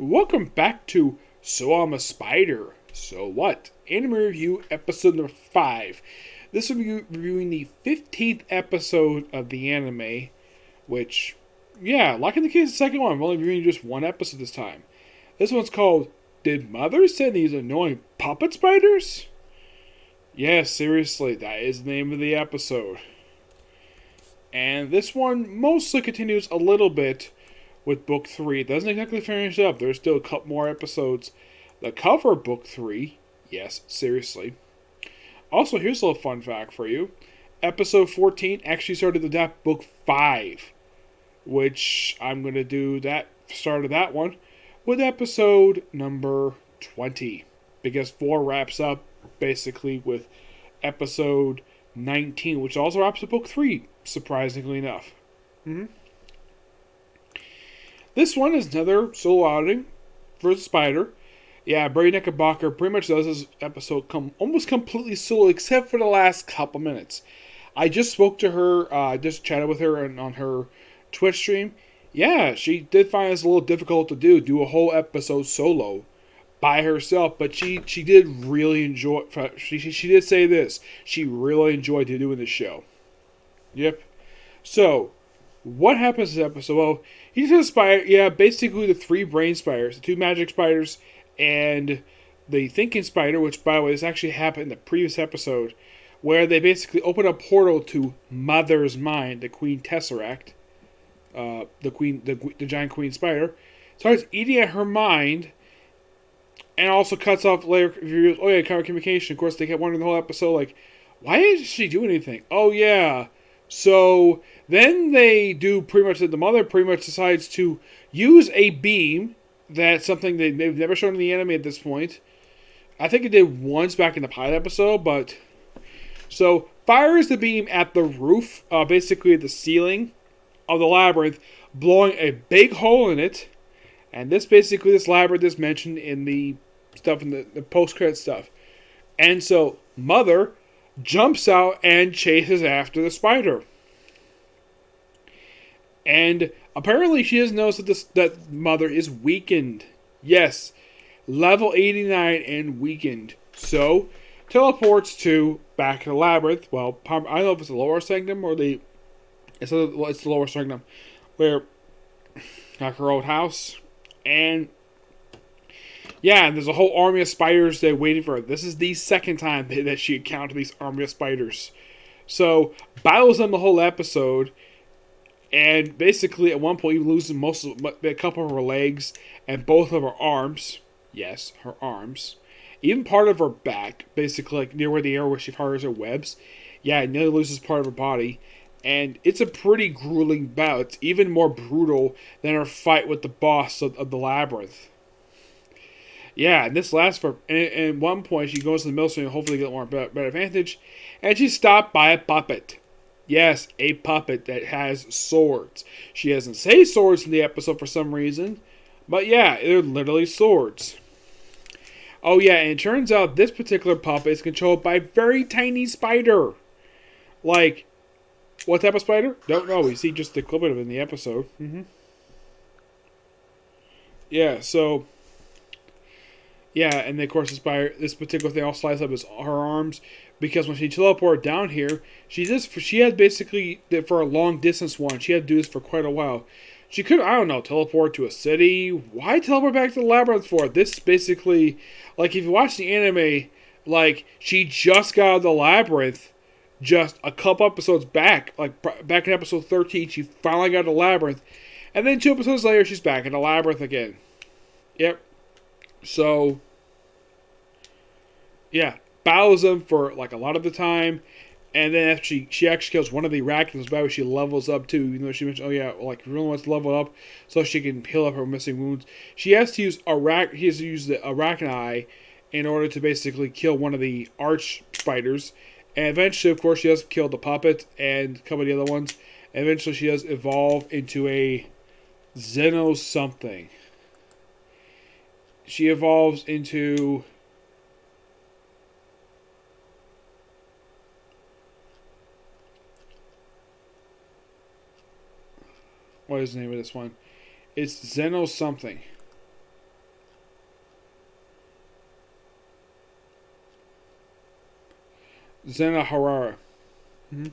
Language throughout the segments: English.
Welcome back to So I'm a Spider. So what? Anime Review episode number 5. This will be reviewing the 15th episode of the anime, which, yeah, like in the case of the second one, I'm only reviewing just one episode this time. This one's called Did Mother Send These Annoying Puppet Spiders? Yes, seriously, that is the name of the episode. And this one mostly continues a little bit with Book 3. It doesn't exactly finish up. There's still a couple more episodes that cover Book 3. Yes, seriously. Also, here's a little fun fact for you. Episode 14 actually started to adapt Book 5, which I'm going to do that start of that one with episode number 20. Because 4 wraps up basically with episode 19, which also wraps up Book 3, surprisingly enough. This one is another solo outing for the Spider. Yeah, Barry Knickerbocker pretty much does this episode almost completely solo, except for the last couple minutes. I just spoke to her, just chatted with her on her Twitch stream. Yeah, she did find this a little difficult to do a whole episode solo by herself, but she did really enjoy. She did say this. She really enjoyed doing the show. Yep. So, what happens in this episode? Well, he's a spider. Yeah, basically the 3 brain spiders, the 2 magic spiders, and the thinking spider, which, by the way, this actually happened in the previous episode, where they basically open a portal to Mother's mind, the Queen Tesseract, the giant queen spider, starts eating at her mind, and also cuts off later. Oh yeah, communication. Of course, they kept wondering the whole episode, like, why isn't she doing anything? Oh yeah. So then they do pretty much. The mother pretty much decides to use a beam. That's something they've never shown in the anime at this point. I think it did once back in the pilot episode, but so fires the beam at the roof, basically the ceiling of the labyrinth, blowing a big hole in it. And this labyrinth is mentioned in the stuff in the post-credit stuff. And so Mother jumps out and chases after the spider. And apparently she has noticed that Mother is weakened. Yes, level 89 and weakened. So teleports to back to the labyrinth. Well, I don't know if it's the lower sanctum or it's the lower sanctum, where like her old house. And yeah, and there's a whole army of spiders there waiting for her. This is the second time that she encountered these army of spiders. So, battles them the whole episode. And basically, at one point, even loses a couple of her legs and both of her arms. Yes, her arms. Even part of her back, basically, like near where the area where she fires her webs. Yeah, nearly loses part of her body. And it's a pretty grueling bout. It's even more brutal than her fight with the boss of the labyrinth. Yeah, and this lasts for. And at one point, she goes to the military and hopefully get more better advantage. And she's stopped by a puppet. Yes, a puppet that has swords. She doesn't say swords in the episode for some reason. But yeah, they're literally swords. Oh yeah, and it turns out this particular puppet is controlled by a very tiny spider. Like, what type of spider? Don't know. We see just a clip of it in the episode. Yeah, so. Yeah, and then, of course, this particular thing all slides up is her arms, because when she teleported down here, she had basically, for a long distance one, she had to do this for quite a while. She could, I don't know, teleport to a city. Why teleport back to the labyrinth for? This basically, like, if you watch the anime, like, she just got out of the labyrinth just a couple episodes back, like, back in episode 13, she finally got out of the labyrinth, and then 2 episodes later, she's back in the labyrinth again. Yep. So, yeah, battles them for like a lot of the time, and then after she actually kills one of the arachnids, by the way, she levels up too. You know, she mentioned, oh yeah, like really wants to level up so she can heal up her missing wounds. She has to use the arachni in order to basically kill one of the arch spiders, and eventually, of course, she does kill the puppet and a couple of the other ones. And eventually, she does evolve into a Xeno something. She evolves into. What is the name of this one? It's Xeno something. Zenahara. Mm-hmm.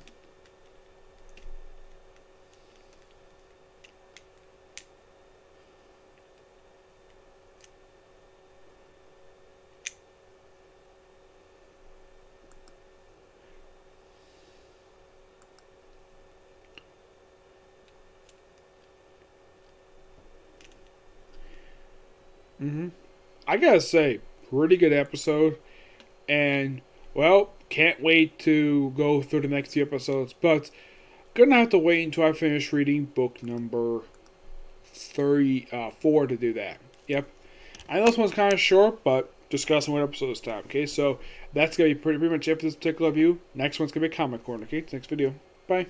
Mm-hmm. I gotta say, pretty good episode. And, well, can't wait to go through the next few episodes. But, gonna have to wait until I finish reading book number 34 to do that. Yep. I know this one's kind of short, but discussing what episode this time. Okay, so that's gonna be pretty much it for this particular review. Next one's gonna be Comic Corner. Okay, next video. Bye.